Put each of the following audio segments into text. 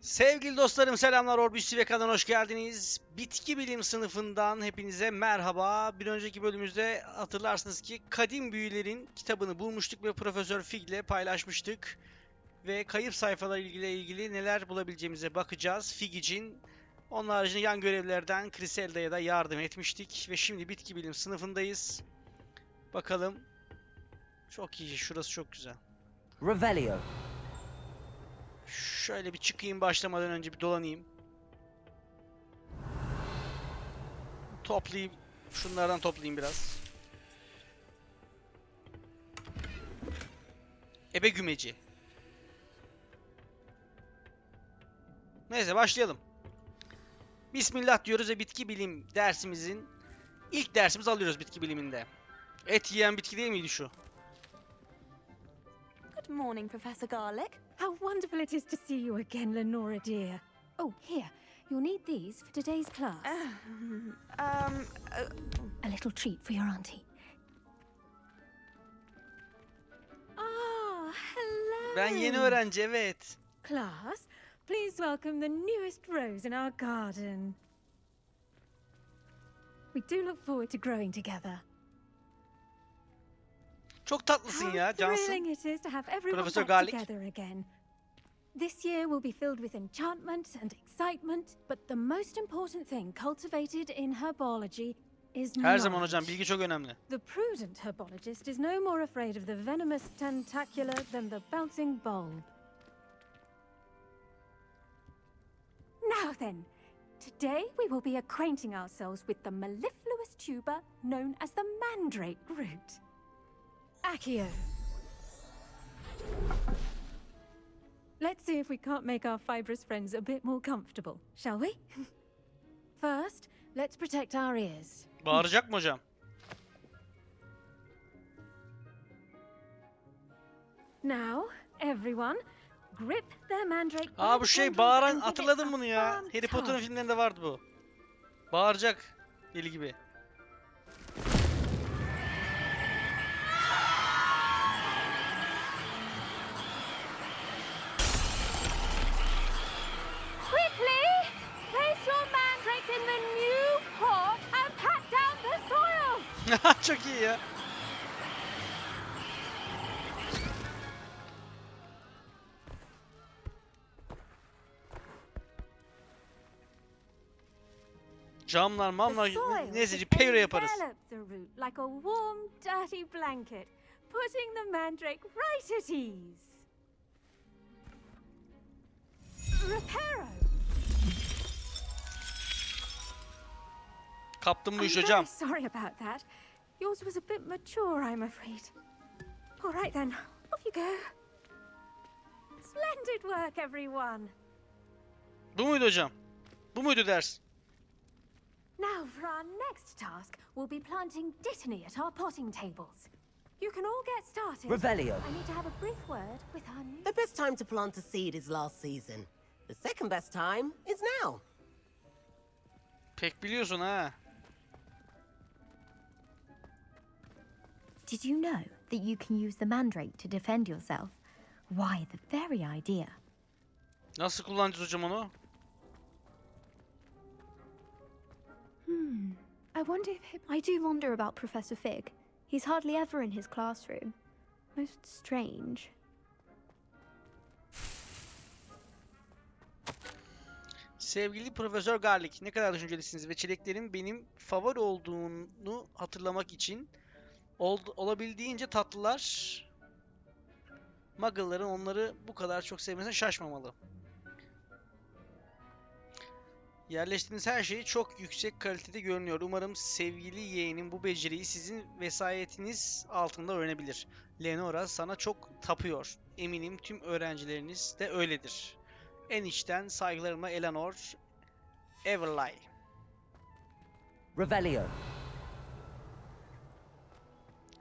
Sevgili dostlarım selamlar, Orbüsü ve kanalına hoş geldiniz. Bitki bilim sınıfından hepinize merhaba. Bir önceki bölümümüzde hatırlarsınız ki kadim büyülerin kitabını bulmuştuk ve Profesör Fig ile paylaşmıştık. Ve kayıp sayfalar ilgili neler bulabileceğimize bakacağız Fig için. Onun haricinde yan görevlerden Criselda'ya da yardım etmiştik. Ve şimdi bitki bilim sınıfındayız. Bakalım. Çok iyi, şurası çok güzel. Revelio. Şöyle bir çıkayım, başlamadan önce bir dolanayım. Toplayayım. Şunlardan toplayayım biraz. Ebe gümeci. Neyse başlayalım. Bismillah diyoruz ve bitki bilim dersimizin ilk dersimizi alıyoruz bitki biliminde. Et yiyen bitki değil miydi şu? Good morning, Professor Garlic. How wonderful it is to see you again, Lenora dear. Oh, here. You'll need these for today's class. A little treat for your auntie. Ah, hello. Ben yeni öğrenci, evet. Class, please welcome the newest rose in our garden. We do look forward to growing together. Çok tatlısın How ya, cansın. thrilling it is to have everyone Professor back Garlic. together again. This year will be filled with enchantment and excitement, but the most important thing cultivated in herbology is Her zaman knowledge. hocam, bilgi çok önemli. The prudent herbologist is no more afraid of the venomous tentacular than the bouncing bulb. Now then, today we will be acquainting ourselves with the mellifluous tuber known as the mandrake root. Accio. Let's see if we can't make our fibrous friends a bit more comfortable, shall we? First, let's protect our ears. Bağıracak mı hocam? Now, everyone, grip their mandrake. Aa, by bu the şey tendrils bağıran, and give it hatırladım a bunu ya. firm Harry Potter'ın tug. filmlerinde vardı bu. Bağıracak deli gibi. Quickly, place your mandrake in the new pot and pat down the soil. Çok iyi ya. Camlar, mamlar, neyse peyro yaparız. Envelop the root like a warm, dirty blanket, putting the mandrake right at ease. Reparo. Kaptım bu I'm iş very hocam. sorry about that. Yours was a bit mature, I'm afraid. All right then, off you go. Splendid work, everyone. Bu muydu hocam? Bu muydu ders? Now for our next task, we'll be planting dittany at our potting tables. You can all get started. Revelio. I need to have a brief word with our new... The best time to plant a seed is last season. The second best time is now. Pek biliyorsun ha. Did you know that you can use the mandrake to defend yourself? Why, the very idea. Nasıl kullanacağız hocam onu? I do wonder about Professor Fig. He's hardly ever in his classroom. Most strange. Sevgili Profesör Garlic, ne kadar düşüncelisiniz ve çileklerin benim favori olduğunu hatırlamak için olabildiğince tatlılar, Muggle'ların onları bu kadar çok sevmesine şaşmamalı. Yerleştirdiğiniz her şey çok yüksek kalitede görünüyor. Umarım sevgili yeğenim bu beceriyi sizin vesayetiniz altında öğrenebilir. Lenora sana çok tapıyor. Eminim tüm öğrencileriniz de öyledir. En içten saygılarımla Eleanor Everly. Revelio.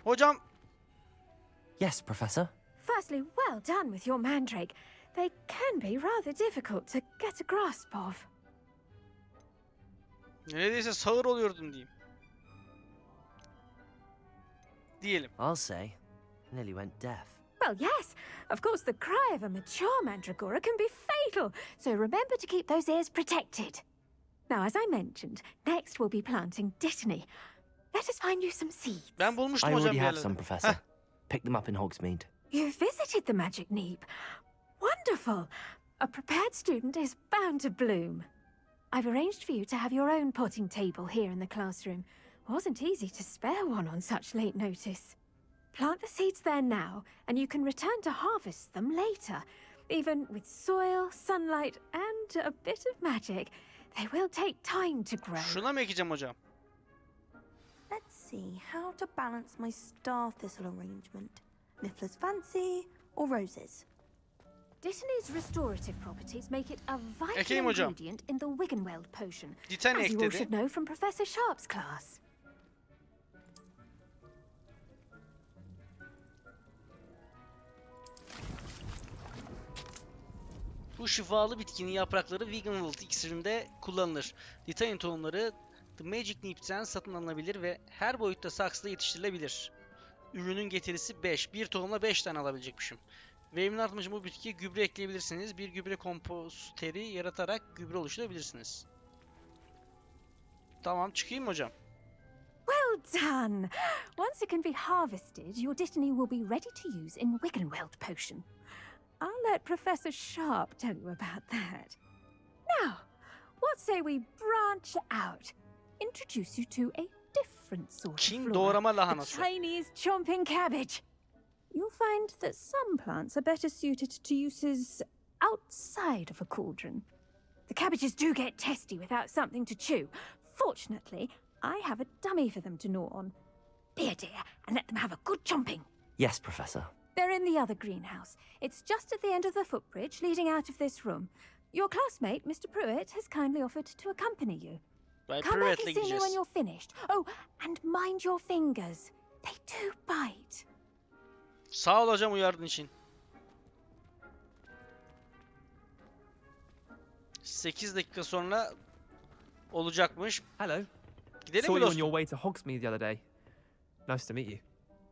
Hocam, Yes, Professor. Firstly, well done with your mandrake. They can be rather difficult to get a grasp of. neredeyse sağır oluyordun diyeyim. Diyelim. I'll say. Nearly went deaf. Well, yes. Of course, the cry of a mature mandragora can be fatal, so remember to keep those ears protected. Now, as I mentioned, next we'll be planting dittany. Let us find you some seeds. Ben bulmuştum I hocam already bir have yerlerde. some, Professor. Picked them up in Hogsmeade. You visited the magic neep. Wonderful. A prepared student is bound to bloom. I've arranged for you to have your own potting table here in the classroom. Wasn't easy to spare one on such late notice. Plant the seeds there now, and you can return to harvest them later. Even with soil, sunlight, and a bit of magic, they will take time to grow. Şuna mı ekeceğim hocam? Let's see how to balance my star thistle arrangement. Mifflin's fancy or roses? Dittany's restorative properties make it a vital Ekeyim hocam. ingredient in the Wiggenweld potion, Dittany as you ek all dedi. should know from Professor Sharp's class. Bu şifalı bitkinin yaprakları Wiggenweld iksirinde kullanılır. Dittany tohumları The Magic Neep'ten satın alınabilir ve her boyutta saksıda yetiştirilebilir. Ürünün getirisi 5. Bir tohumla 5 tane alabilecekmişim. Verimini artmak için bu bitkiye gübre ekleyebilirsiniz. Bir gübre komposteri yaratarak gübre oluşturabilirsiniz. Tamam, çıkayım mı hocam? Well done! Once it can be harvested, your dittany will be ready to use in Wiggenweld potion. I'll let Professor Sharp tell you about that. Now, what say we branch out? Introduce you to a different sort of Çin flora, doğrama the lahanası. Chinese chomping cabbage. You'll find that some plants are better suited to uses outside of a cauldron. The cabbages do get testy without something to chew. Fortunately, I have a dummy for them to gnaw on. Be a dear and let them have a good chomping. Yes, Professor. They're in the other greenhouse. It's just at the end of the footbridge leading out of this room. Your classmate, Mr. Pruitt, has kindly offered to accompany you. Bay Come back Pruitt'le and see me when gideceğiz. you're finished. Oh, and mind your fingers. They do bite. Sağ ol hocam uyardığın için. 8 dakika sonra olacakmış. Hello. Gidelim Saw mi you on dostum? your way to Hogsmeade the other day. Nice to meet you.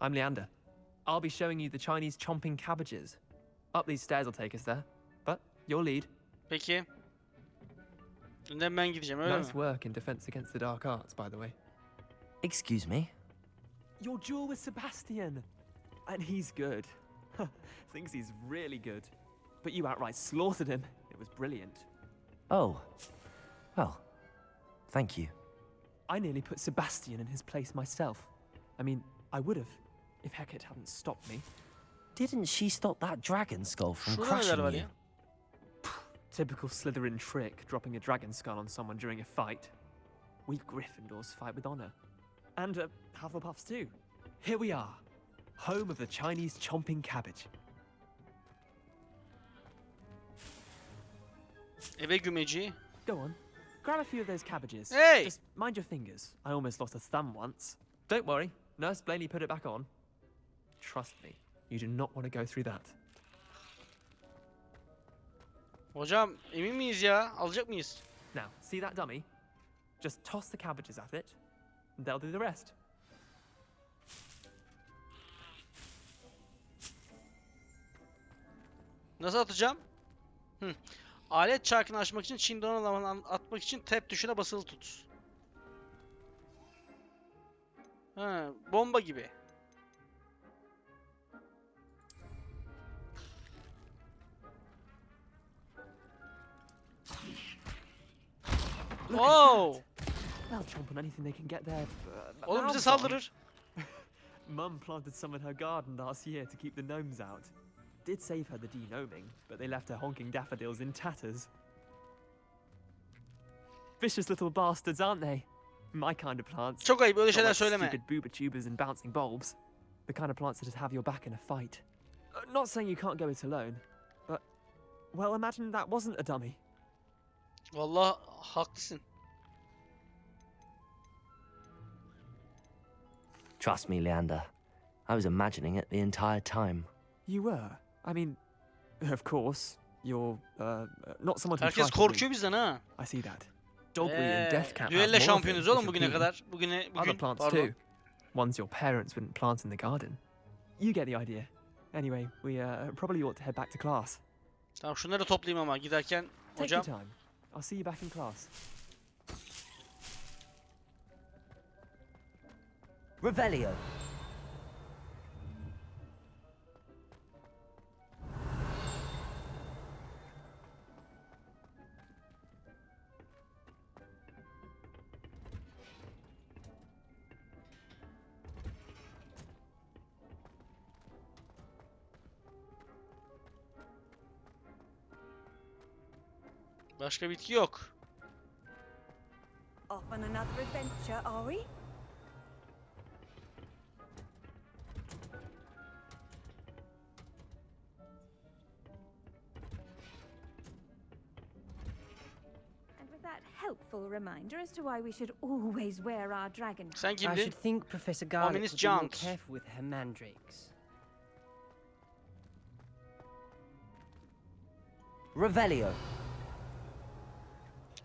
I'm Leander. I'll be showing you the Chinese chomping cabbages. Up these stairs will take us there. But your lead. Peki. Önden ben gideceğim öyle mi? Nice work in defense against the dark arts, by the way. Excuse me? Your duel with Sebastian. And he's good. Thinks he's really good. But you outright slaughtered him. It was brilliant. Oh. Well, thank you. I nearly put Sebastian in his place myself. I mean, I would have, if Hecate hadn't stopped me. Didn't she stop that dragon skull from Şurada neler crushing var you? ya? Typical Slytherin trick, dropping a dragon skull on someone during a fight. We Gryffindors fight with honor. And Hufflepuffs too. Here we are, home of the Chinese chomping cabbage. Eve gümeci. Go on, grab a few of those cabbages. Hey! Just mind your fingers. I almost lost a thumb once. Don't worry, Nurse Blaney put it back on. Trust me, you do not want to go through that. Hocam emin miyiz ya? Alacak mıyız? Now, see that dummy? Just toss the cabbages at it, and they'll do the rest. Nasıl atacağım? Alet çarkını açmak için Çin donanımını atmak için tab tuşuna basılı tut. Bomba gibi. Look Oh! at that. They'll chomp on anything they can get their Oğlum bize mouths on. saldırır. Mum planted some in her garden last year to keep the gnomes out. Did save her the de-gnoming, but they left her honking daffodils in tatters. Vicious little bastards, aren't they? My kind of plants. Çok ayıp öyle Not şeyler like söyleme. stupid booba tubers and bouncing bulbs. The kind of plants that'd have your back in a fight. Not saying you can't go it alone, but well, imagine that wasn't a dummy. Vallahi haklısın. Trust me, Leander. I was imagining it the entire time. You were. I mean, of course, you're not someone to Herkes try to korkuyor bizden ha. I see that. Dogweed and death cat. Düelle şampiyonuz oğlum bugüne Other kadar. Bugün plants pardon. too. Ones your parents wouldn't plant in the garden. You get the idea. Anyway, we probably ought to head back to class. Tamam, şunları toplayayım ama giderken Take hocam. your time. I'll see you back in class. Revelio. Başka bitki yok. Off on another adventure, are we? And with that helpful reminder as to why we should always wear our dragon. Sen I kimdin? should think Professor Garlick Ominous would be more Jones. careful with her mandrakes. Revelio.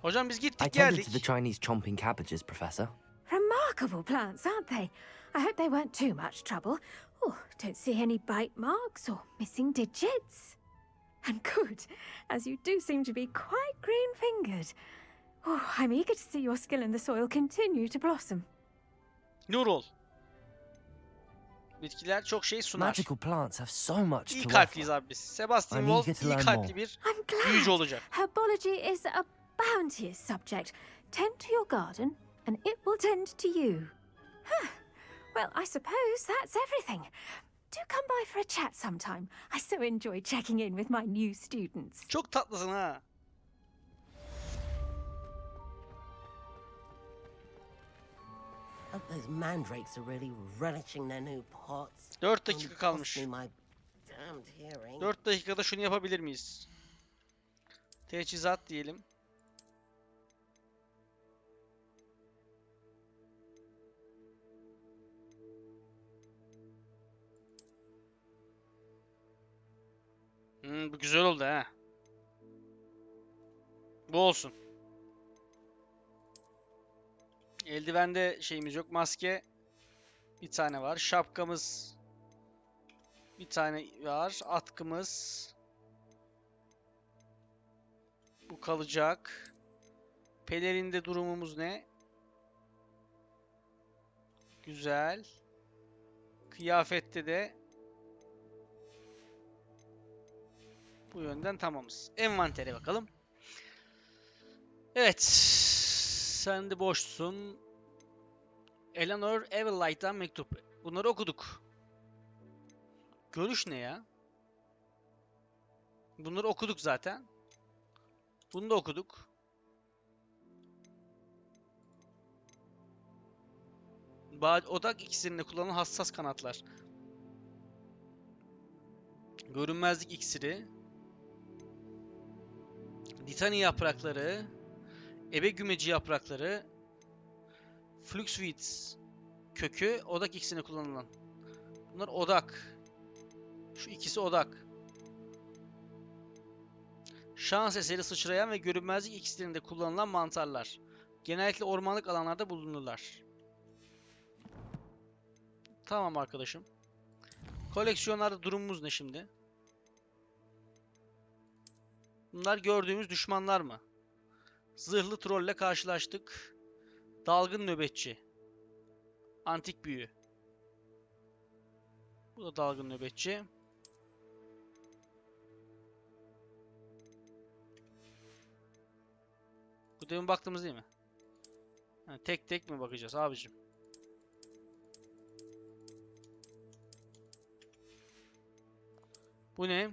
Hocam biz I gittik tended to geldik. the Chinese chomping cabbages, Professor. Remarkable plants, aren't they? I hope they weren't too much trouble. Oh, don't see any bite marks or missing digits. And good, as you do seem to be quite green-fingered. Oh, I'm eager to see your skill in the soil continue to blossom. Nurul. Bitkiler çok şey sunar. Magical plants have so much İyi to kalpliyiz offer. abi biz. Sebastian I'm Wolf eager to iyi learn kalpli more. bir I'm glad. büyücü olacak. Herbology is a bounteous subject. Tend to your garden, and it will tend to you. Huh. Well, I suppose that's everything. Do come by for a chat sometime. I so enjoy checking in with my new students. Çok tatlısın ha. Hope those mandrakes are really relishing their new pots. 4 Only dakika cost kalmış. me my damned hearing. 4 dakikada şunu yapabilir miyiz? Teçhizat diyelim. Bu güzel oldu ha. Bu olsun. Eldivende şeyimiz yok. Maske bir tane var. Şapkamız bir tane var. Atkımız bu kalacak. Pelerinde durumumuz ne? Güzel. Kıyafette de bu yönden tamamız. Envantere bakalım. Evet. Sen de boşsun. Eleanor Everlight'tan mektup. Bunları okuduk. Görüş ne ya? Bunları okuduk zaten. Bunu da okuduk. Odak iksirinde kullanılan hassas kanatlar. Görünmezlik iksiri. Litani yaprakları. Ebe gümeci yaprakları. Fluxweeds kökü. Odak iksirinde kullanılan. Bunlar odak. Şu ikisi odak. Şans eseri sıçrayan ve görünmezlik iksirinde kullanılan mantarlar. Genellikle ormanlık alanlarda bulunurlar. Tamam arkadaşım. Koleksiyonlarda durumumuz ne şimdi? Bunlar gördüğümüz düşmanlar mı? Zırhlı trolle karşılaştık. Dalgın nöbetçi. Antik büyü. Bu da dalgın nöbetçi. Bu demin baktığımız değil mi? Ha, tek tek mi bakacağız abicim? Bu ne?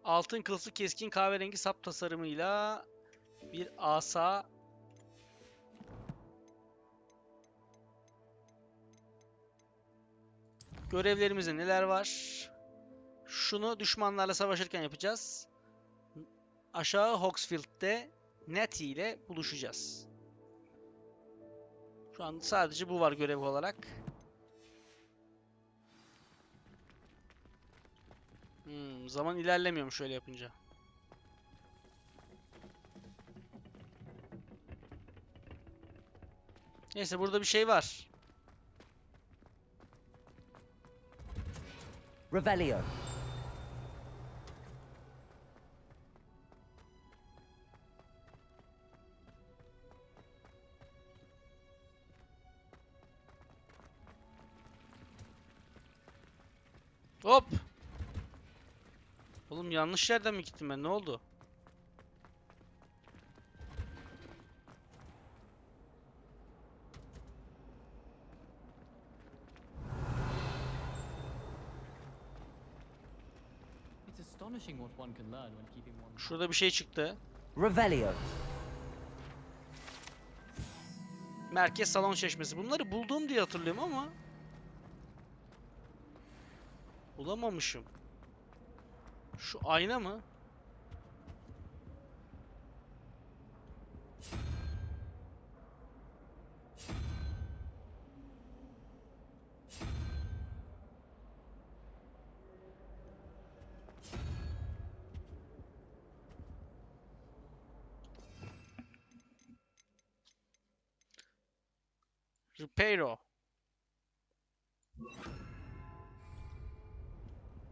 Altın kılıçlı keskin kahverengi sap tasarımıyla bir asa. Görevlerimizde neler var? Şunu düşmanlarla savaşırken yapacağız. Aşağı Hogsfield'de Nettie ile buluşacağız. Şu an sadece bu var görev olarak. Zaman ilerlemiyormuş şöyle yapınca. Neyse burada bir şey var. Revelio. Hop. Oğlum yanlış yerden mi gittim ben? Ne oldu? It's astonishing what one can learn when keeping one. Şurada bir şey çıktı. Revelio. Merkez salon çeşmesi. Bunları bulduğum diye hatırlıyorum ama bulamamışım. Şu ayna mı? Repairo.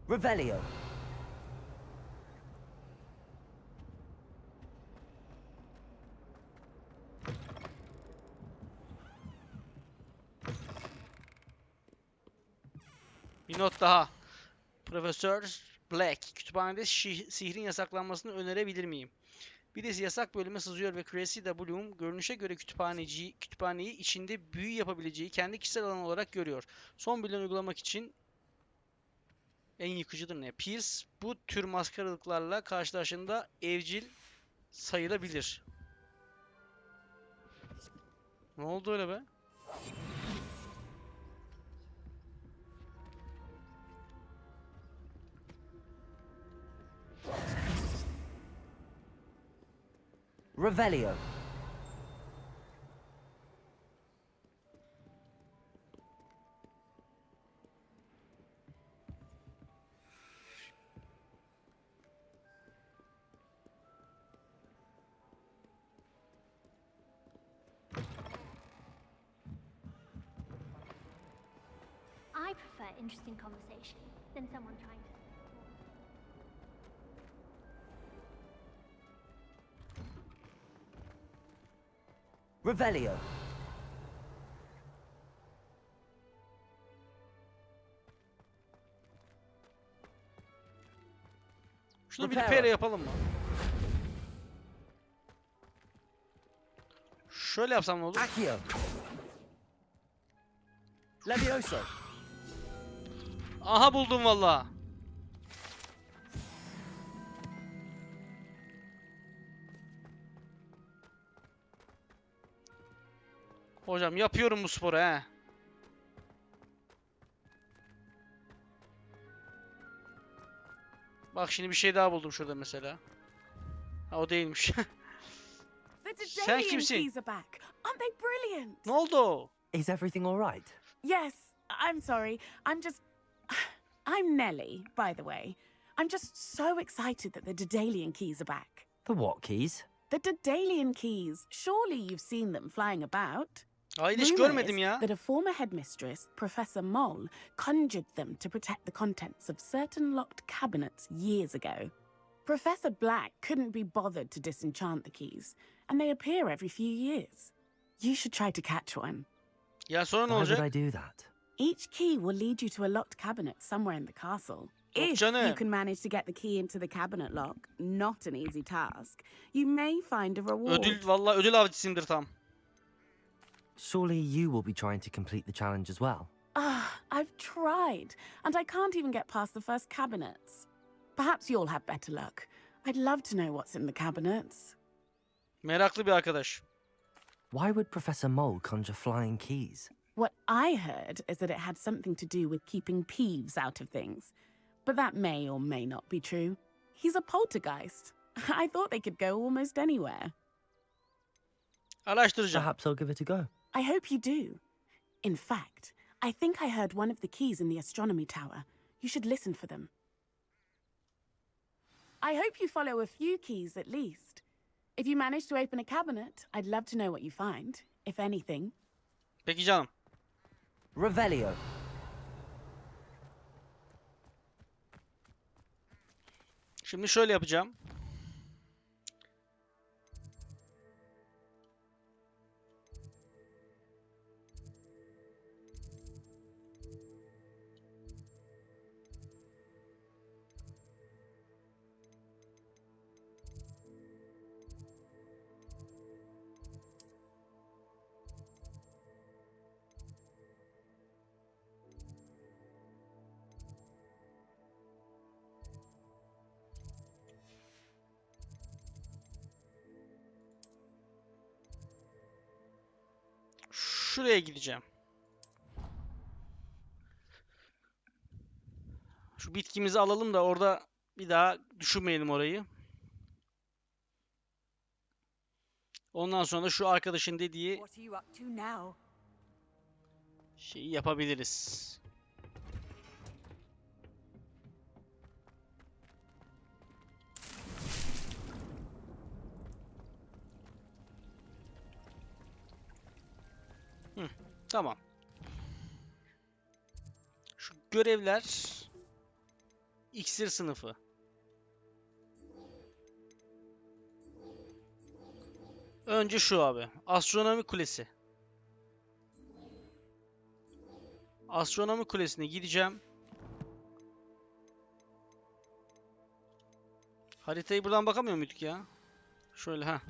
Revelio. Bir not daha. Profesör Black, kütüphanede sihrin yasaklanmasını önerebilir miyim? Birisi yasak bölüme sızıyor ve Cressida Bloom görünüşe göre kütüphaneyi içinde büyü yapabileceği kendi kişisel alan olarak görüyor. Son bilgileri uygulamak için en yıkıcıdır ne? Pierce bu tür maskaralıklarla karşılaştığında evcil sayılabilir. Ne oldu öyle be? Revelio. I prefer interesting conversation than someone trying to. Revelio. Şunu bir Repairo. repair yapalım mı? Şöyle yapsam ne olur? Accio. Levioso. Aha buldum valla. Hocam yapıyorum bu sporu he. Bak şimdi bir şey daha buldum şurada mesela. Ha o değilmiş. Sen kimsin? Keys are back. Aren't they brilliant? Ne oldu? Is everything all right? Yes, I'm sorry. I'm Nellie, by the way. I'm just so excited that the Daedalian keys are back. The what keys? The Daedalian keys. Surely you've seen them flying about. Hayır hiç Rumour görmedim is ya. that a former headmistress, Professor Mole, conjured them to protect the contents of certain locked cabinets years ago. Professor Black couldn't be bothered to disenchant the keys, and they appear every few years. You should try to catch one. Ya sonra ne Why would I olacak? do that? Each key will lead you to a locked cabinet somewhere in the castle. If canım. you can manage to get the key into the cabinet lock, not an easy task, you may find a reward. Ödül valla ödül avcısıyımdır tam. Surely you will be trying to complete the challenge as well. I've tried, and I can't even get past the first cabinets. Perhaps you'll have better luck. I'd love to know what's in the cabinets. Meraklı bir arkadaş. Why would Professor Mole conjure flying keys? What I heard is that it had something to do with keeping Peeves out of things. But that may or may not be true. He's a poltergeist. I thought they could go almost anywhere. Araştıracağım. Perhaps I'll give it a go. I hope you do. In fact, I think I heard one of the keys in the astronomy tower. You should listen for them. I hope you follow a few keys at least. If you manage to open a cabinet, I'd love to know what you find, if anything. Peki canım. Revelio. Şimdi şöyle yapacağım. Şuraya gideceğim. Şu bitkimizi alalım da orada bir daha düşünmeyelim orayı. Ondan sonra şu arkadaşın dediği şeyi yapabiliriz. Tamam. Şu görevler iksir sınıfı. Önce şu abi. Astronomi kulesi. Astronomi kulesine gideceğim. Haritayı buradan bakamıyor muyduk ya? Şöyle ha.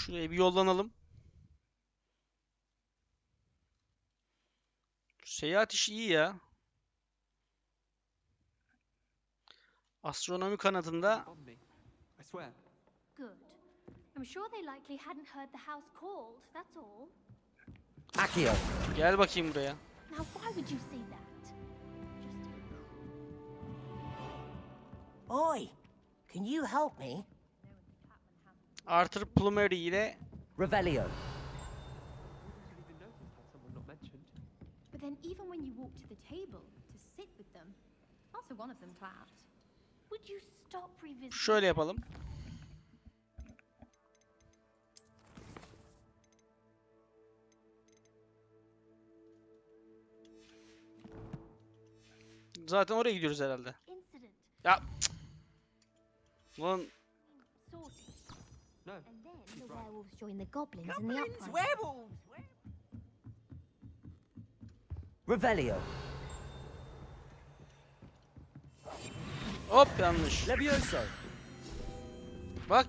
Şuraya bir yollanalım. Seyahat işi iyi ya. Astronomi kanadında I swear. Good. I'm sure they likely hadn't heard the house called, that's all. Accio. gel bakayım buraya. Now, why would you say that? Oi, can you help me? Arthur Plumeri ile Revelio. Someone not mentioned. But then even when you walk to the table to sit with them, also one of them clapped. Would you stop revisiting? şöyle yapalım. Zaten oraya gidiyoruz herhalde. Incident. Ya cık. Lan Sorted. No. And then the werewolves join the goblins in the Goblins, uprising. werewolves! Revelio. hop yanlış. Levioso. Bak.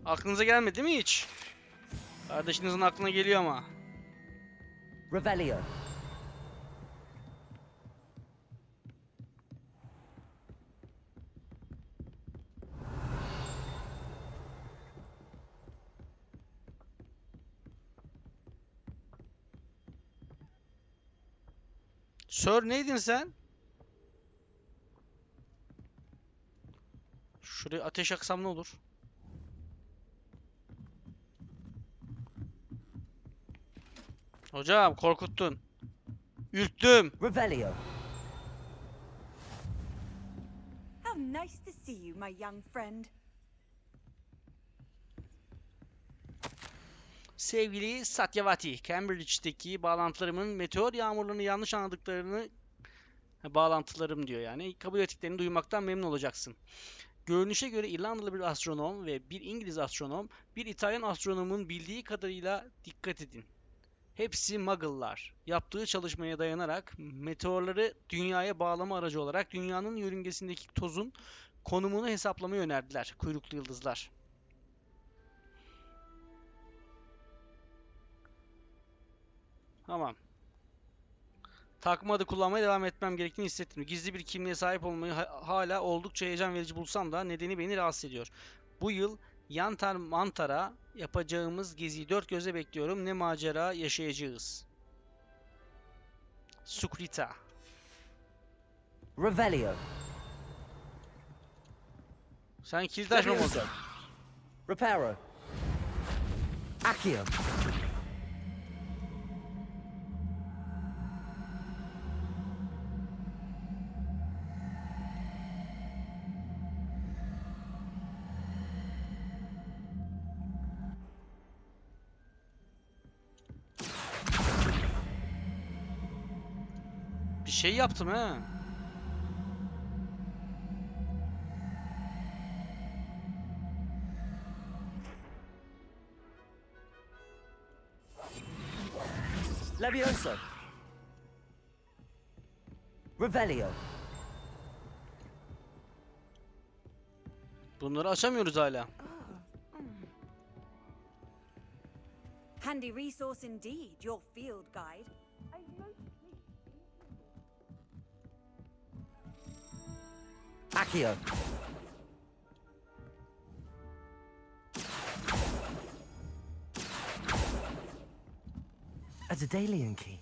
Aklınıza gelmedi değil mi hiç? Kardeşinizin aklına geliyor ama. Revelio. Sir neydin sen? Şuraya ateş yaksam ne olur? Hocam korkuttun. Ürktüm. Revelio. How nice to see you, my young friend. Sevgili Satyavati, Cambridge'deki bağlantılarımın meteor yağmurlarını yanlış anladıklarını bağlantılarım diyor yani. Kabul ettiklerini duymaktan memnun olacaksın. Görünüşe göre İrlandalı bir astronom ve bir İngiliz astronom, bir İtalyan astronomun bildiği kadarıyla dikkat edin. Hepsi muggle'lar. Yaptığı çalışmaya dayanarak meteorları dünyaya bağlama aracı olarak dünyanın yörüngesindeki tozun konumunu hesaplamayı önerdiler. Kuyruklu yıldızlar. Tamam. Takma adı kullanmaya devam etmem gerektiğini hissettim. Gizli bir kimliğe sahip olmayı hala oldukça heyecan verici bulsam da nedeni beni rahatsız ediyor. Bu yıl Yantar Mantar'a yapacağımız geziyi dört gözle bekliyorum. Ne macera yaşayacağız. Sukrita. Revelio. Sen kilit açma modu. Reparo. Accio. Bir şey yaptım ha. Levioso. Revelio. Bunları açamıyoruz hala. Handy resource indeed, your field guide. Accio. A Daedalian key.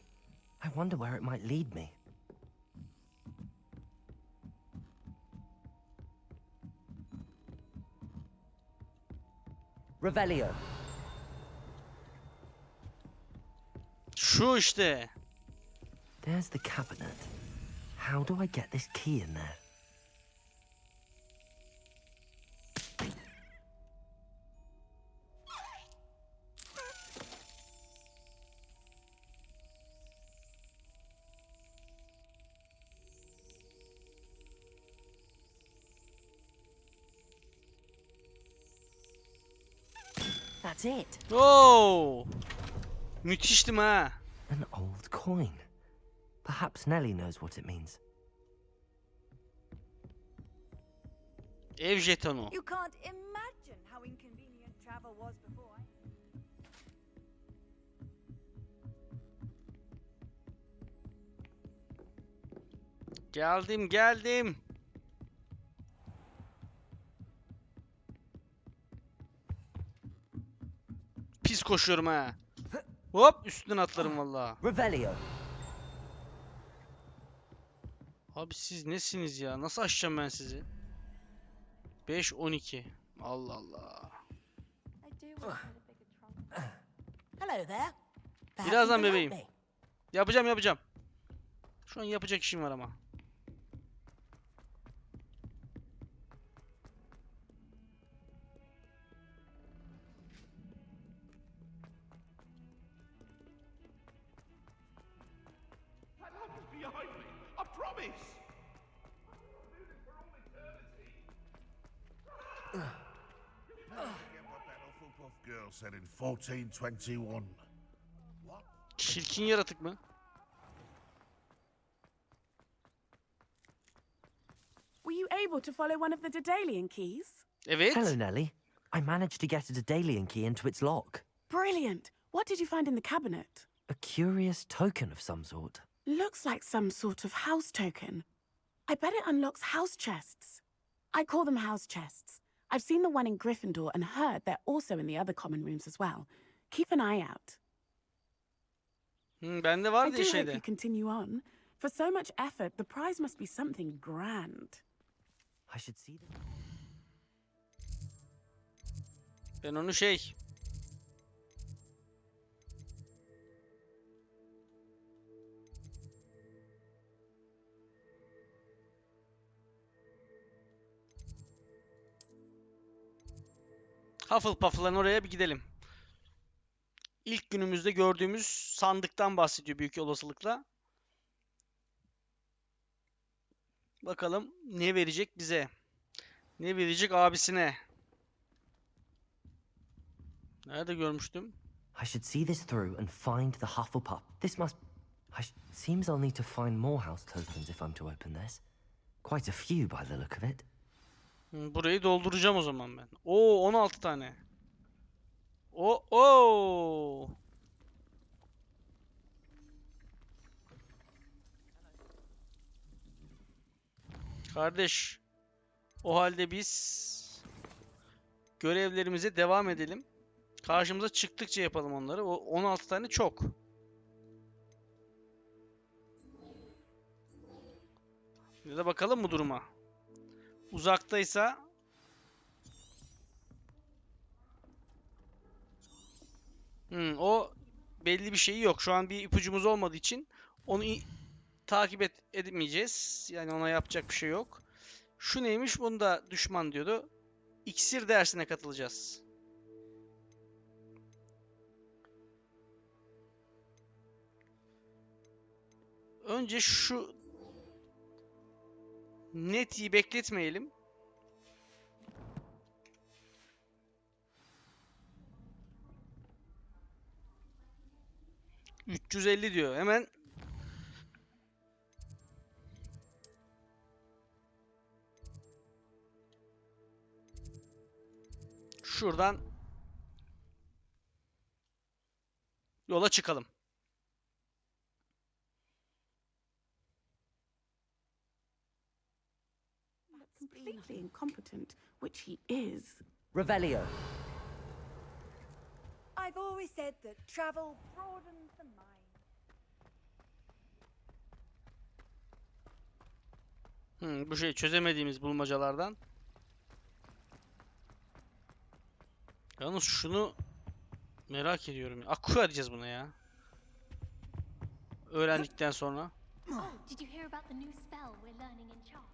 I wonder where it might lead me. Revelio. Şu işte. There's the cabinet. How do I get this key in there? That's it. Oo! Müthiştim ha. An old coin. Perhaps Nellie knows what it means. Ev jetonu. You can't imagine how inconvenient travel was before. Geldim. Pis koşuyorum ha. Hop üstünden atlarım vallahi. Revelio. Abi siz nesiniz ya? Nasıl aşacağım ben sizi? 5-12. Allah Allah. Hello there. Perhaps Birazdan you can help bebeğim. me. Yapacağım. Şu an yapacak işim var ama. Girl said in 1421. Çirkin yaratık mı? Were you able to follow one of the Daedalian keys? Evet. Hello, Nellie. I managed to get a Daedalian key into its lock. Brilliant. What did you find in the cabinet? A curious token of some sort. Looks like some sort of house token. I bet it unlocks house chests. I call them house chests. I've seen the one in Gryffindor and heard they're also in the other common rooms as well. Keep an eye out. Bende I var do diye hope şeyde. you continue on. For so much effort, the prize must be something grand. I should see them. Ben onu şey... Hufflepuff'ların oraya bir gidelim. İlk günümüzde gördüğümüz sandıktan bahsediyor büyük olasılıkla. Bakalım ne verecek bize? Ne verecek abisine? Nerede görmüştüm? I should see this through and find the Hufflepuff. This must... Seems I'll need to find more house tokens if I'm to open this. Quite a few by the look of it. Burayı dolduracağım o zaman ben. Oo 16 tane. Oo. Kardeş. O halde biz görevlerimize devam edelim. Karşımıza çıktıkça yapalım onları. O 16 tane çok. Ya da bakalım mı duruma? Uzaktaysa o belli bir şeyi yok. Şu an bir ipucumuz olmadığı için onu takip edemeyeceğiz. Yani ona yapacak bir şey yok. Şu neymiş? Bunu da düşman diyordu. İksir dersine katılacağız. Önce şu Neti'yi bekletmeyelim. ...350 diyor. Hemen... ...şuradan... ...yola çıkalım. Completely incompetent, which he is. Revelio. I've always said that travel broadens the mind. Bu şey çözemediğimiz bulmacalardan. Yalnız şunu merak ediyorum. Aqua diyeceğiz buna ya. Öğrendikten sonra. Oh, did you hear about the new spell we're learning in chalk?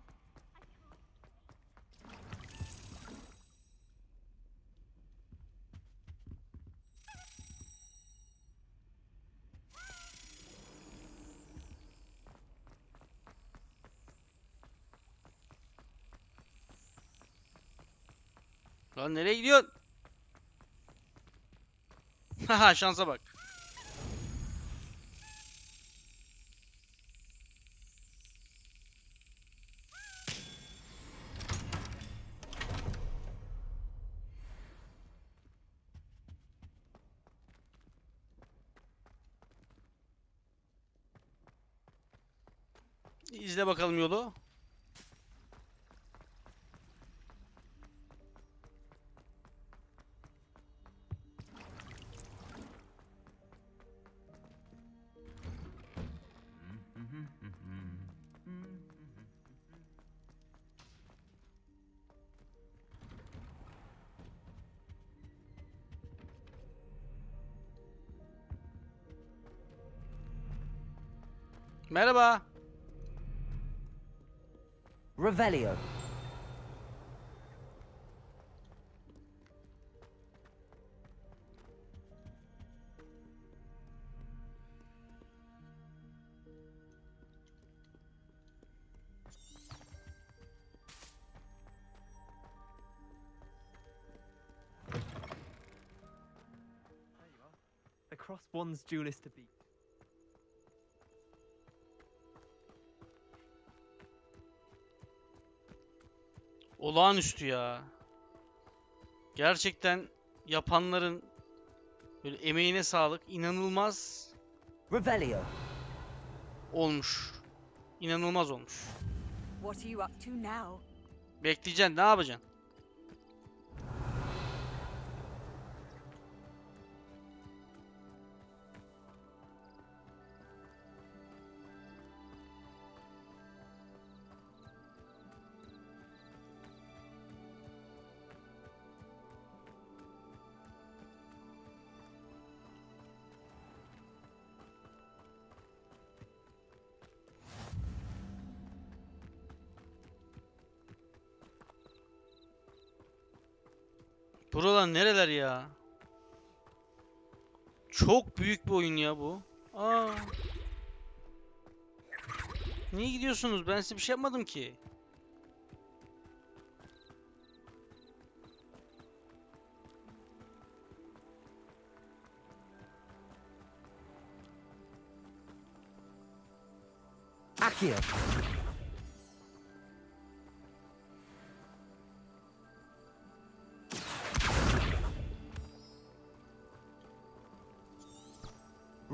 Lan nereye gidiyorsun? Haha şansa bak. İzle bakalım yolu. Merhaba. Revelio. Across one's duelist to beat. Olağanüstü ya. Gerçekten yapanların böyle emeğine sağlık. İnanılmaz Revelio. olmuş. İnanılmaz olmuş. What are you up to now? Bekleyeceksin. Ne yapacaksın? Buralar nereler ya? Çok büyük bir oyun ya bu. Aa. Niye gidiyorsunuz? Ben size bir şey yapmadım ki. Accio.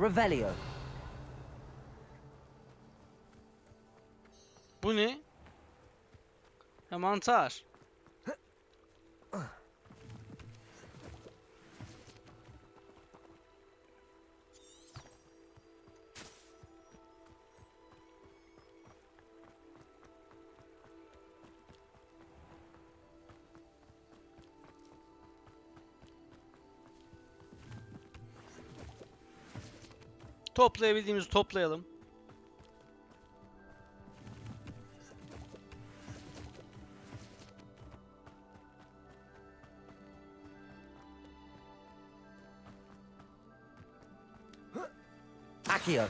Revelio. Bu ne? Ha, mantar. Toplayabildiğimizi toplayalım. Accio.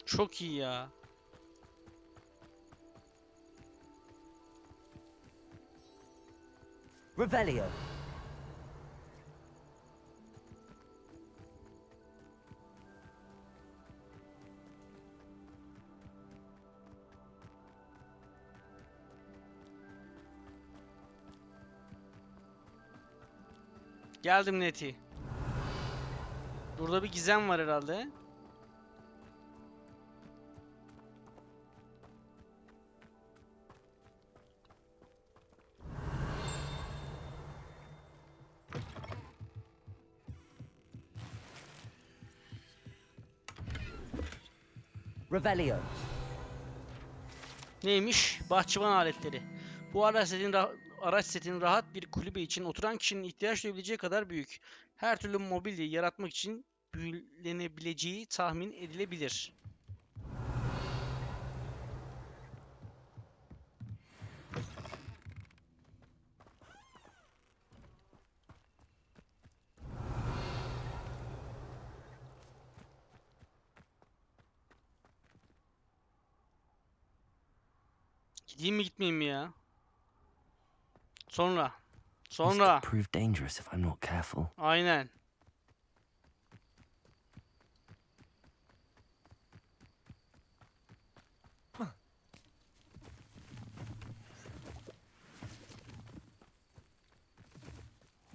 Çok iyi ya. Revelio. Geldim Neti. Burada bir gizem var herhalde. Revelio. Neymiş? Bahçıvan aletleri. Bu araç setinin rahat bir kulübe için oturan kişinin ihtiyaç duyabileceği kadar büyük. Her türlü mobilyayı yaratmak için büyülenebileceği tahmin edilebilir. Gideyim mi gitmeyeyim mi ya? Sonra. This could prove dangerous if I'm not careful. Aynen.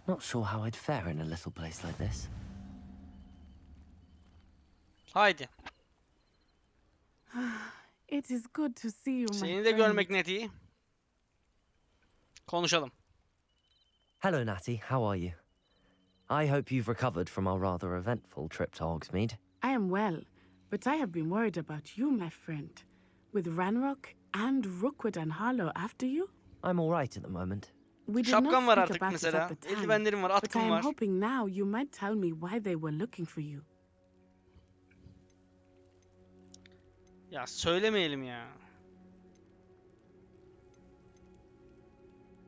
Not sure how I'd fare in a little place like this. Haydi. It is good to see you, my Seni de friend. görmek Neti. Konuşalım. Hello, Natty. How are you? I hope you've recovered from our rather eventful trip to Hogsmeade. I am well, but I have been worried about you, my friend. With Ranrock and Rookwood and Harlow after you? I'm all right at the moment. We did Şapkan not var speak artık about it mesela. at the time, Eldivenlerim var, but I atkım am var. hoping now you might tell me why they were looking for you. Ya söylemeyelim ya.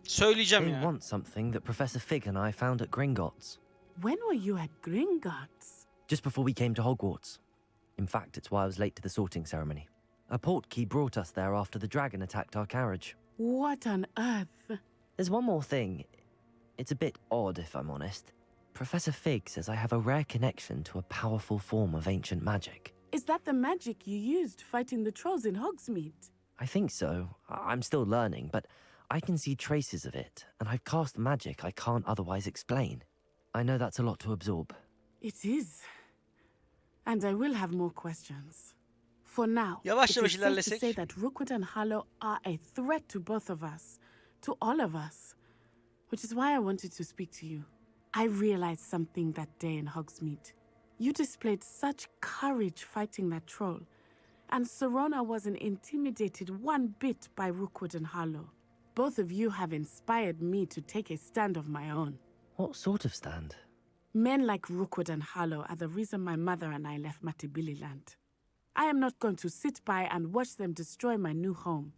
Söyleyeceğim They ya. want something that Professor Fig and I found at Gringotts. When were you at Gringotts? Just before we came to Hogwarts. In fact, it's why I was late to the sorting ceremony. A portkey brought us there after the dragon attacked our carriage. What on earth? There's one more thing. It's a bit odd, if I'm honest. Professor Fig says I have a rare connection to a powerful form of ancient magic. Is that the magic you used fighting the trolls in Hogsmeade? I think so. I'm still learning, but I can see traces of it, and I've cast magic I can't otherwise explain. I know that's a lot to absorb. It is. And I will have more questions. For now, Yavaş it yavaş is safe to ilerlesek. say that Rookwood and Harlow are a threat to both of us, to all of us, which is why I wanted to speak to you. I realized something that day in Hogsmeade. You displayed such courage fighting that troll, and Serona wasn't intimidated one bit by Rookwood and Harlow. Both of you have inspired me to take a stand of my own. What sort of stand? Men like Rookwood and Harlow are the reason my mother and I left Matibililand. I am not going to sit by and watch them destroy my new home.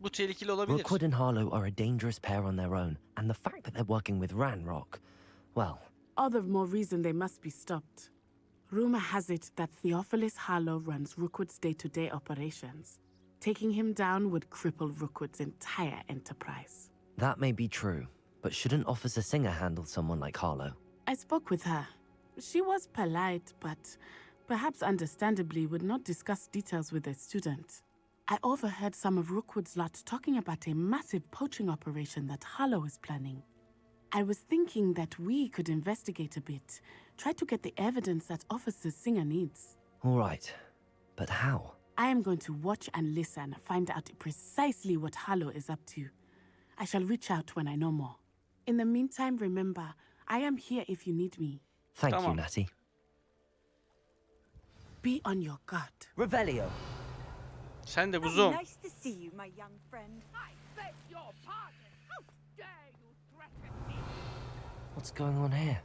Bu tehlikeli olabilir. Rookwood and Harlow are a dangerous pair on their own, and the fact that they're working with Ranrock, well... All the more reason they must be stopped. Rumor has it that Theophilus Harlow runs Rookwood's day-to-day operations. Taking him down would cripple Rookwood's entire enterprise. That may be true, but shouldn't Officer Singer handle someone like Harlow? I spoke with her. She was polite, but perhaps understandably would not discuss details with a student. I overheard some of Rookwood's lot talking about a massive poaching operation that Harlow is planning. I was thinking that we could investigate a bit, try to get the evidence that Officer Singer needs. All right, but how? I am going to watch and listen, find out precisely what Harlow is up to. I shall reach out when I know more. In the meantime, remember, I am here if you need me. Thank you, Natty. Be on your guard. Revelio. Sen de kuzum. Nice to see you, my young friend. I beg your pardon. How dare you threaten me? What's going on here?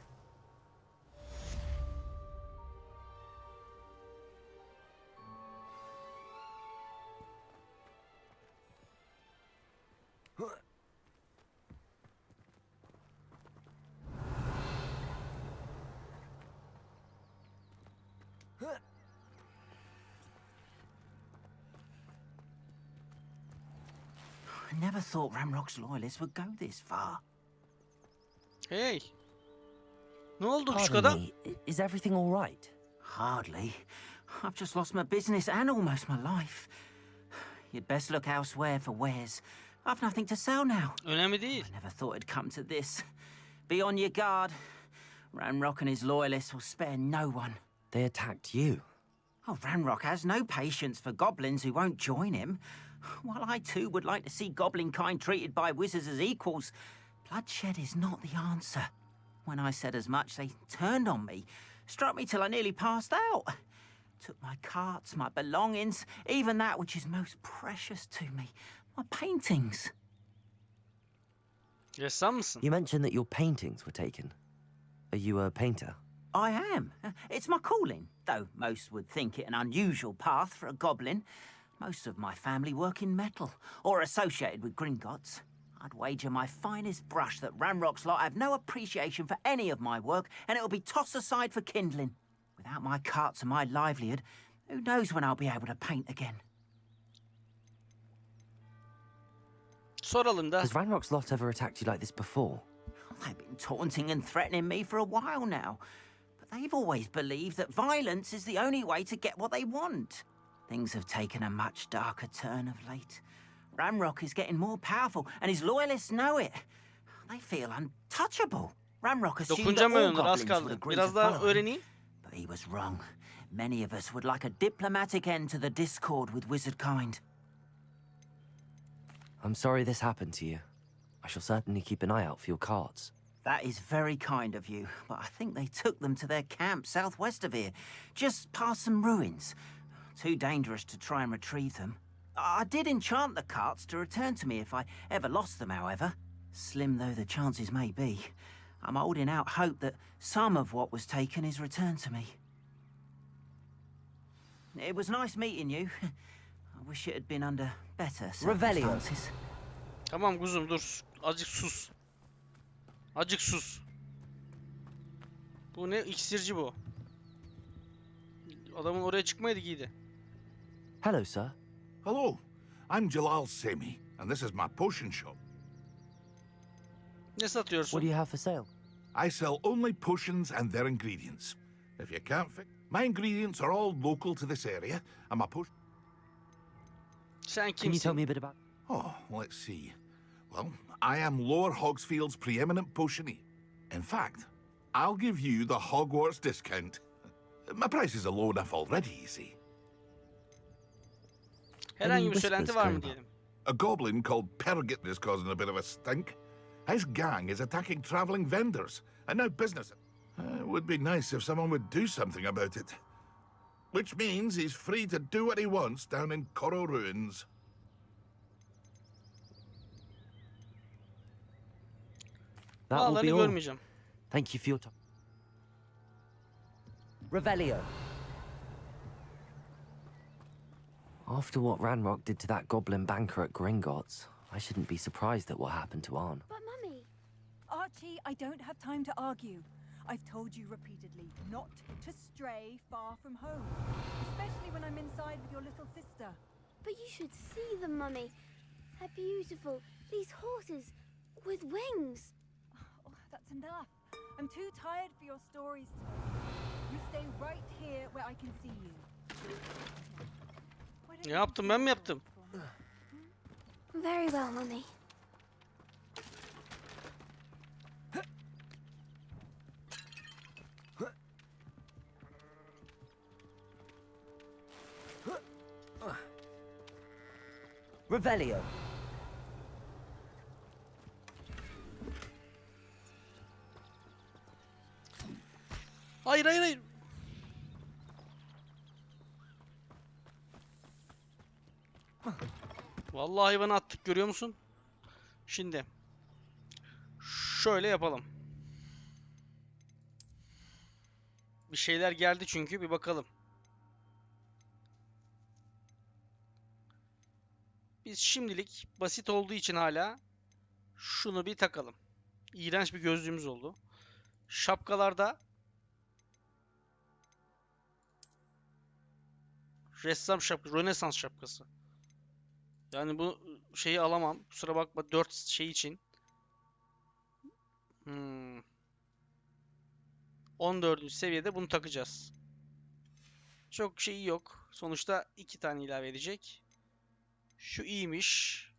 I never thought Ramrock's loyalists would go this far. Hey. Ne oldu küçük Pardon adam? me, is everything all right? Hardly. I've just lost my business and almost my life. You'd best look elsewhere for wares. I've nothing to sell now. Önemli değil. I never thought it'd come to this. Be on your guard. Ramrock and his loyalists will spare no one. They attacked you. Oh, Ramrock has no patience for goblins who won't join him. While I too would like to see goblin kind treated by wizards as equals, bloodshed is not the answer. When I said as much, they turned on me, struck me till I nearly passed out. Took my carts, my belongings, even that which is most precious to me, my paintings. Ressam mısın? You mentioned that your paintings were taken. Are you a painter? I am. It's my calling, though most would think it an unusual path for a goblin. Most of my family work in metal, or associated with Gringotts. I'd wager my finest brush that Ramrock's lot have no appreciation for any of my work, and it'll be tossed aside for kindling. Without my carts and my livelihood, who knows when I'll be able to paint again? Soralım da. Has Ranrock's lot ever attacked you like this before? They've been taunting and threatening me for a while now, but they've always believed that violence is the only way to get what they want. Things have taken a much darker turn of late. Ramrock is getting more powerful, and his loyalists know it. They feel untouchable. Ramrock assumed that Dokunacağım all öğrenir, az goblins would kaldı. agree Biraz to daha follow him. öğreneyim. But he was wrong. Many of us would like a diplomatic end to the discord with wizard kind. I'm sorry this happened to you. I shall certainly keep an eye out for your carts. That is very kind of you, but I think they took them to their camp southwest of here, just past some ruins. Too dangerous to try and retrieve them. I did enchant the carts to return to me if I ever lost them, however. Slim though the chances may be, I'm holding out hope that some of what was taken is returned to me. It was nice meeting you. I wish it had been under better circumstances. Tamam kuzum dur. Azıcık sus. Azıcık sus. Bu ne? İksirci bu. Adamın oraya çıkmaydı giydi. Hello, sir. Hello, I'm Jalal Semi, and this is my potion shop. Ne satıyorsun? What do you have for sale? I sell only potions and their ingredients. If you can't fix... My ingredients are all local to this area, and my potion... Sen Can you tell kimsin? me a bit about... Oh, let's see. Well, I am Lower Hogsfield's preeminent potionee. In fact, I'll give you the Hogwarts discount. My prices are low enough already, you see. Herhangi bir söylenti var mı diyelim? A goblin called Pergit is causing a bit of a stink. His gang is attacking traveling vendors, and now business. It would be nice if someone would do something about it. Which means he's free to do what he wants down in Coral Ruins. That will Bağlarını be all. görmeyeceğim. Thank you for your time. Revelio. After what Ranrock did to that goblin banker at Gringotts, I shouldn't be surprised at what happened to Arn. But Mummy, Archie, I don't have time to argue. I've told you repeatedly not to stray far from home, especially when I'm inside with your little sister. but you should see them, Mummy. They're beautiful. These horses with wings. Oh, that's enough. I'm too tired for your stories today. You stay right here where I can see you. Why don't Ne you yaptım, ben mi yaptım? Very well, Mummy. Revelio. Hayır hayır hayır. Vallahi hayvanı attık, görüyor musun? Şimdi şöyle yapalım. Bir şeyler geldi çünkü, bir bakalım. Biz şimdilik basit olduğu için hala şunu bir takalım. İğrenç bir gözlüğümüz oldu. Şapkalarda ressam şapkası, Rönesans şapkası. Yani bu şeyi alamam. Kusura bakma, 4 şey için. 14. seviyede bunu takacağız. Çok şeyi yok. Sonuçta 2 tane ilave edecek. Şu iyiymiş.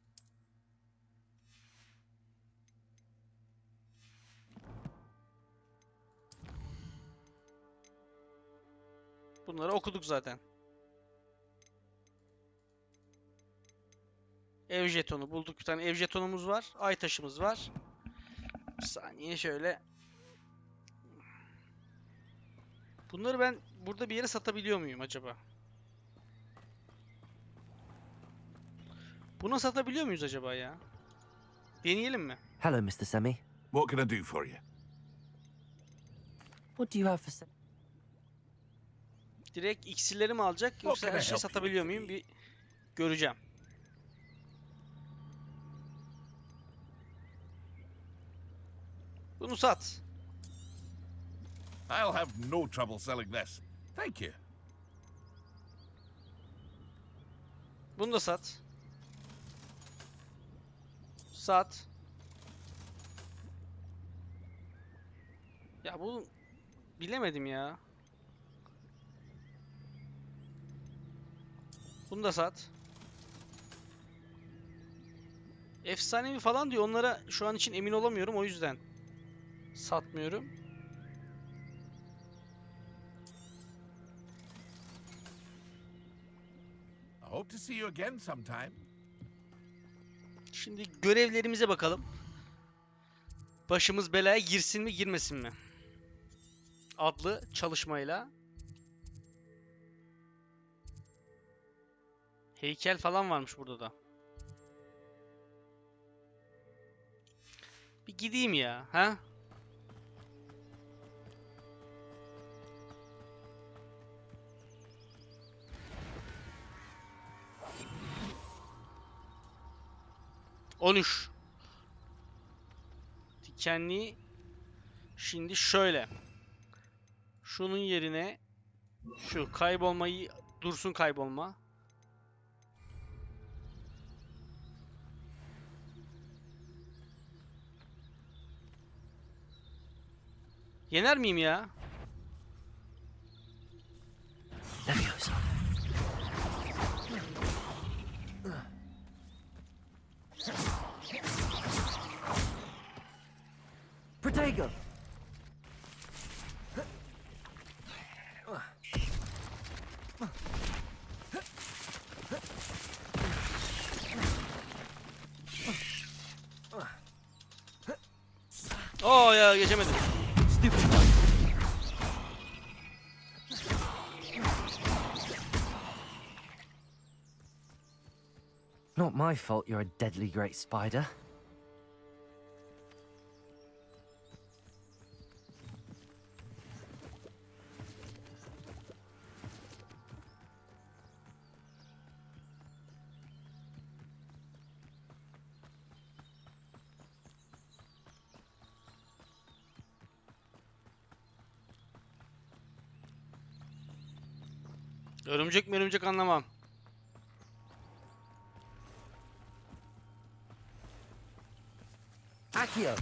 Bunları okuduk zaten. Ev jetonu bulduk. Bir tane ev jetonumuz var. Ay taşımız var. Bir saniye şöyle. Bunları ben burada bir yere satabiliyor muyum acaba? Bunu satabiliyor muyuz acaba ya? Deneyelim mi? Hello, Mr. Semi. What can I do for you? What do you have for sale? Direkt iksirleri mi alacak yoksa her şeyi satabiliyor muyum? Bir göreceğim. Bunu sat. I'll have no trouble selling this. Thank you. Bunu da sat. Sat. Ya bu bilemedim ya. Bunu da sat. Efsanevi falan diyor. Onlara şu an için emin olamıyorum, o yüzden satmıyorum. I hope to see you again sometime. Şimdi görevlerimize bakalım. Başımız belaya girsin mi girmesin mi? Adlı çalışmayla. Heykel falan varmış burada da. Bir gideyim ya, ha? ...13. Dikenli. Şimdi şöyle. Şunun yerine... ...şu kaybolmayı... ...dursun kaybolma. Yener miyim ya? Leviosa. Protego. Oo ya, geçemedim. Not my fault you're a deadly great spider. Örümcek mi örümcek anlamam. Accio.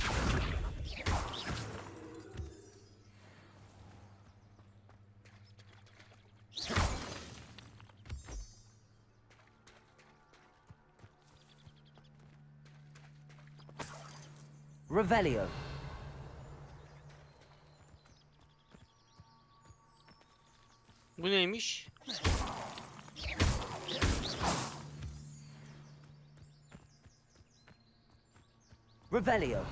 Revelio. Bu neymiş? Revelio.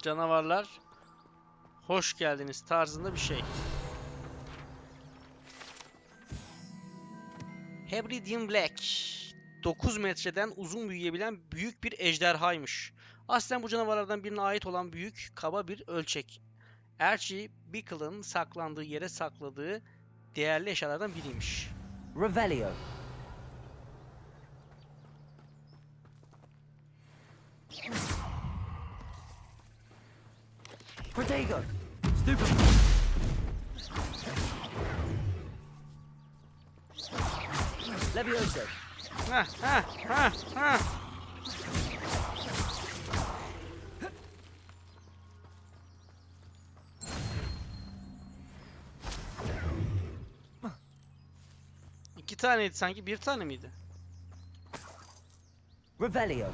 Canavarlar hoş geldiniz tarzında bir şey. Hebridean Black 9 metreden uzun büyüyebilen büyük bir ejderhaymış. Aslen bu canavarlardan birine ait olan büyük, kaba bir ölçek. Archie Bickle'ın saklandığı yere sakladığı değerli eşyalardan biriymiş. Revelio. Protego. Stupid. Levioso. Heh, heh, heh, heh. İki taneydi sanki, bir tane miydi? Revelio.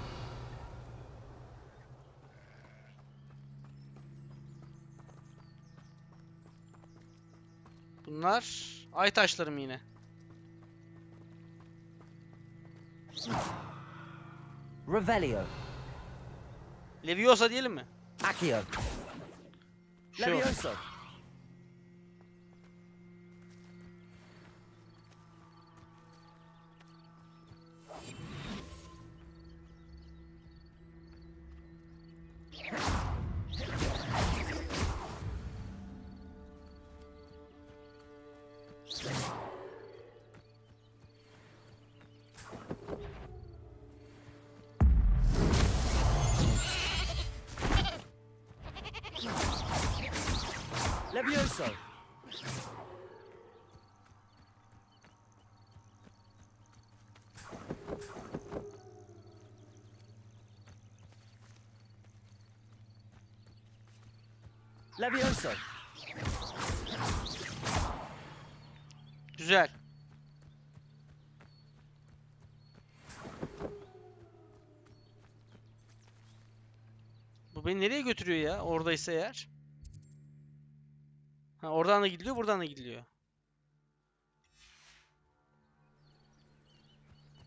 Bunlar ay taşları mı yine? Revelio. Leviosa diyelim mi? Accio. Şu. Levioso. Levioso. Levioso. Güzel. Bu beni nereye götürüyor ya? Oradaysa eğer. Ha, oradan da gidiliyor, buradan da gidiliyor.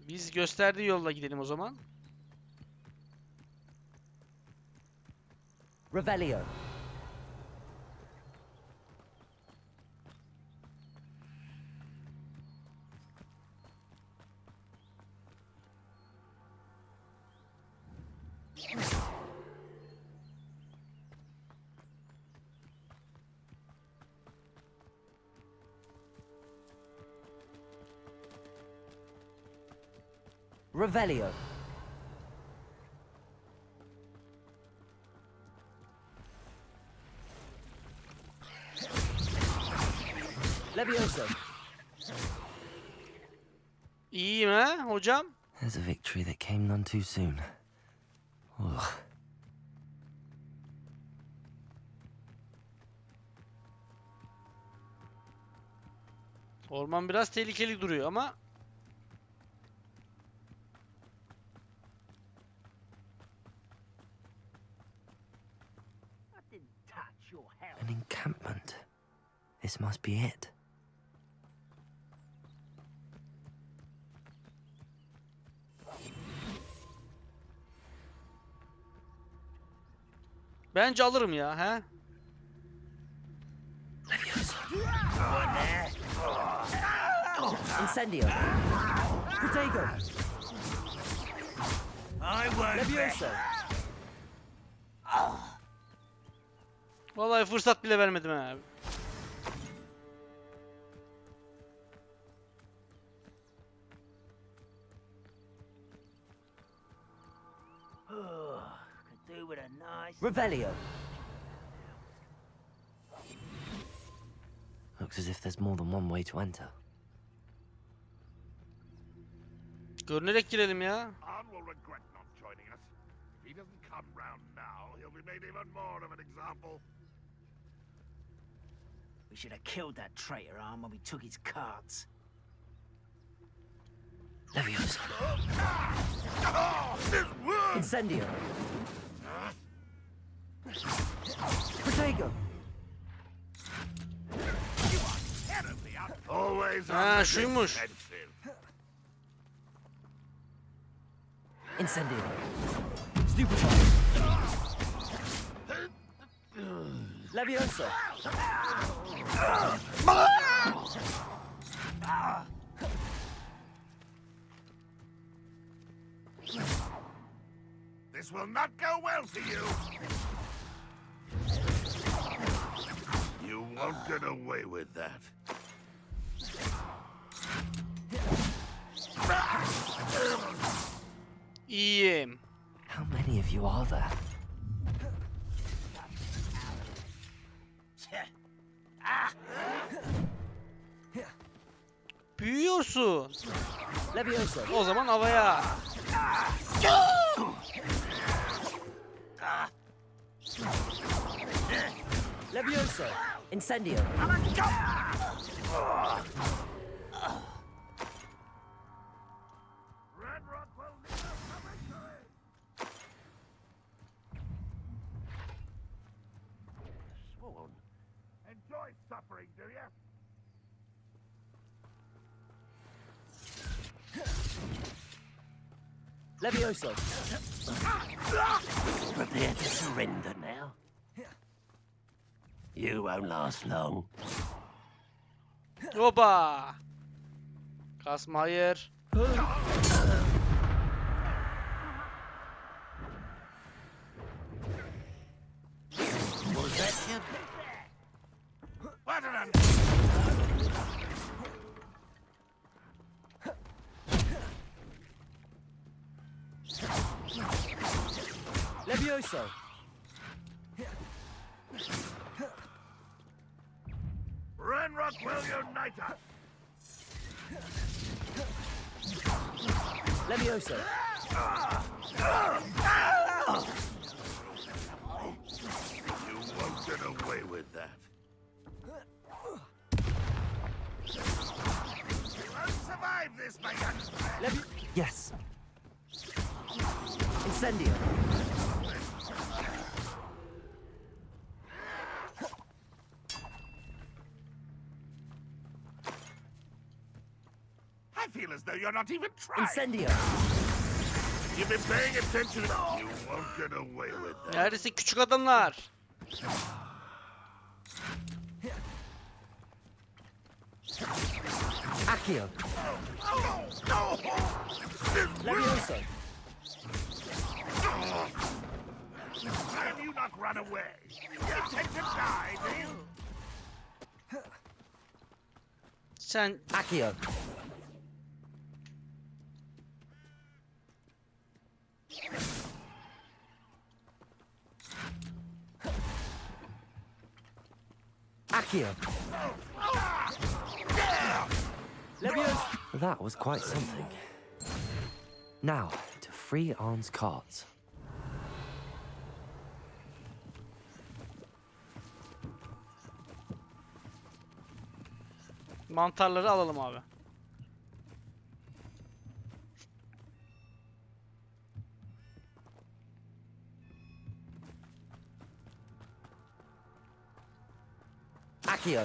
Biz gösterdiği yolla gidelim o zaman. Revelio. Revelio. Levioso. İyiyim ha hocam. There's a victory that came none too soon. Ugh. Orman biraz tehlikeli duruyor ama An encampment. This must be it. bence alırım ya he. Incendio. Protego. Levioso. Vallahi fırsat bile vermedim abi. Revelio. Looks as if there's more than one way to enter. Görünerek girelim ya. Anne will regret not joining us. If he doesn't come round now, he'll be made even more of an example. We should have killed that traitor, Anne, when we took his cards. Leviosa. Incendio. Protego. Always on Ha the şuymuş. defensive. Incendio. Stupefy. Leviosa. This will not go well for you. You won't get away with that. İyiyim. How many of you are there? Büyüyorsun. Leviosa. O zaman havaya. Leviosa. Incendio. Sworn. Enjoy suffering, do you? Leviosa. Prepare to surrender now. You won't last long. Hopa. Kasma hayır. Was that you? What an Leviosa. Ranrock will unite us! Leviosa. You won't get away with that. You won't survive this, my young friend! Yes. Incendio. I feel as though you're not even trying. Incendio. You've been paying attention. You won't get away with that. Neredesin küçük adamlar? Accio. Leviosa. Why have you not run away? You intend to die, do you? Sen Accio. Accio. Leviosa. That was quite something. Now, to free Arn's cards. mantarları alalım abi. Accio.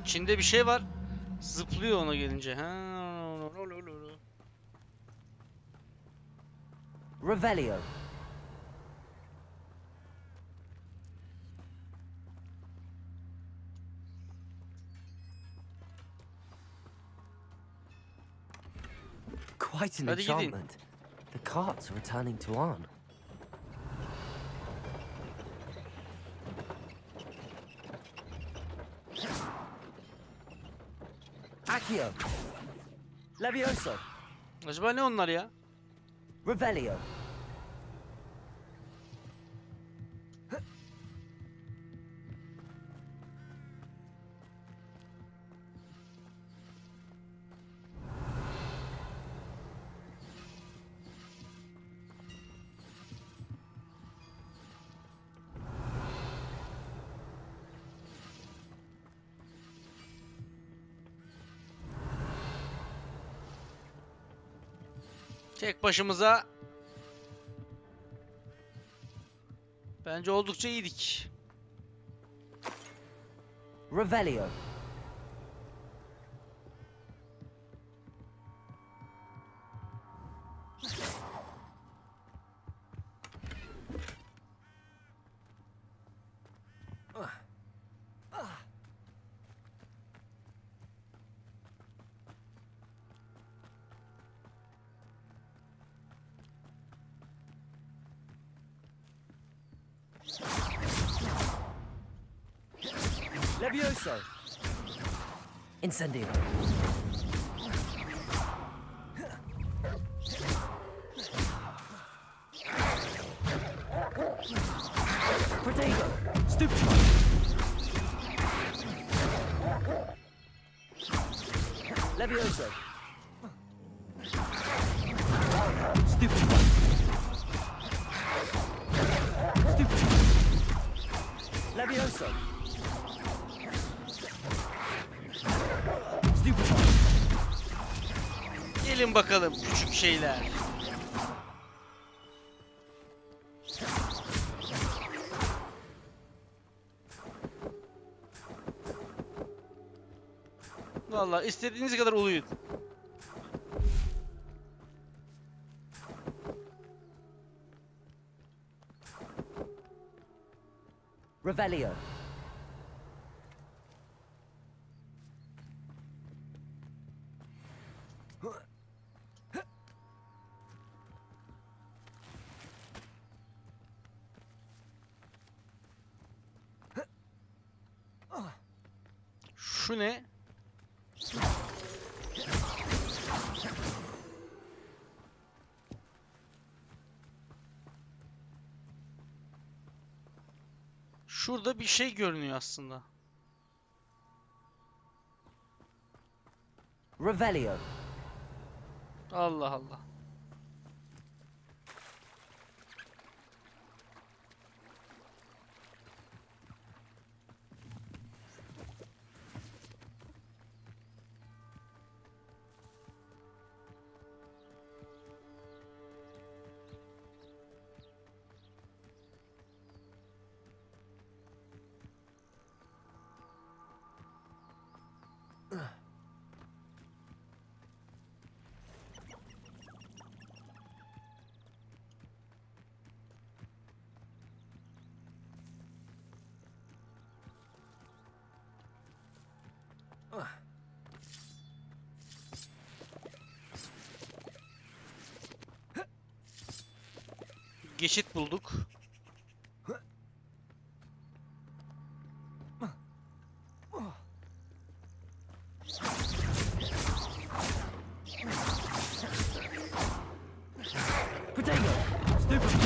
İçinde bir şey var. Zıplıyor ona gelince. Ha. Revelio. Quite an Hadi gidin. enchantment. The carts are returning to Arn. Accio. Leviosa. Acaba ne onlar ya? Revelio. Tek başımıza bence oldukça iyiydik. Revelio. Levioso. Incendio. Protego. Stupefy. Levioso. Stupefy. Stupefy. Levioso. Gelin bakalım küçük şeyler. Vallahi istediğiniz kadar uluyun. Revelio. Şu ne? Şurada bir şey görünüyor aslında. Revelio. Allah Allah. Geçit bulduk. Protego. Stupefy.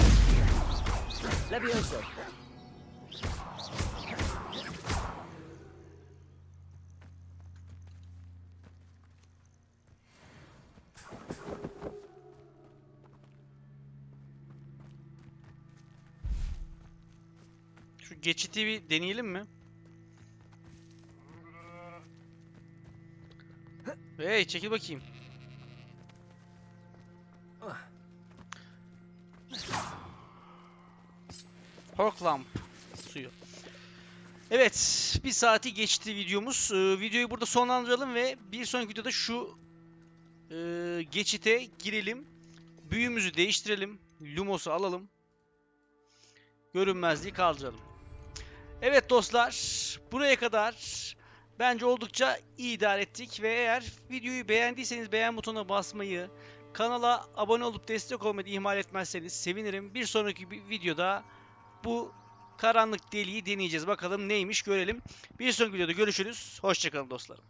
Levioso. Şu geçiti bir deneyelim mi? Hey, çekil bakayım. Horklamp suyu. Evet, bir saati geçti videomuz. Videoyu burada sonlandıralım ve bir sonraki videoda şu geçite girelim. Büyümüzü değiştirelim. Lumos'u alalım. Görünmezliği kaldıralım. Evet dostlar, buraya kadar bence oldukça iyi idare ettik ve eğer videoyu beğendiyseniz beğen butonuna basmayı, kanala abone olup destek olmayı ihmal etmezseniz sevinirim. Bir sonraki videoda bu karanlık deliği deneyeceğiz. Bakalım neymiş görelim. Bir sonraki videoda görüşürüz. Hoşça kalın dostlarım.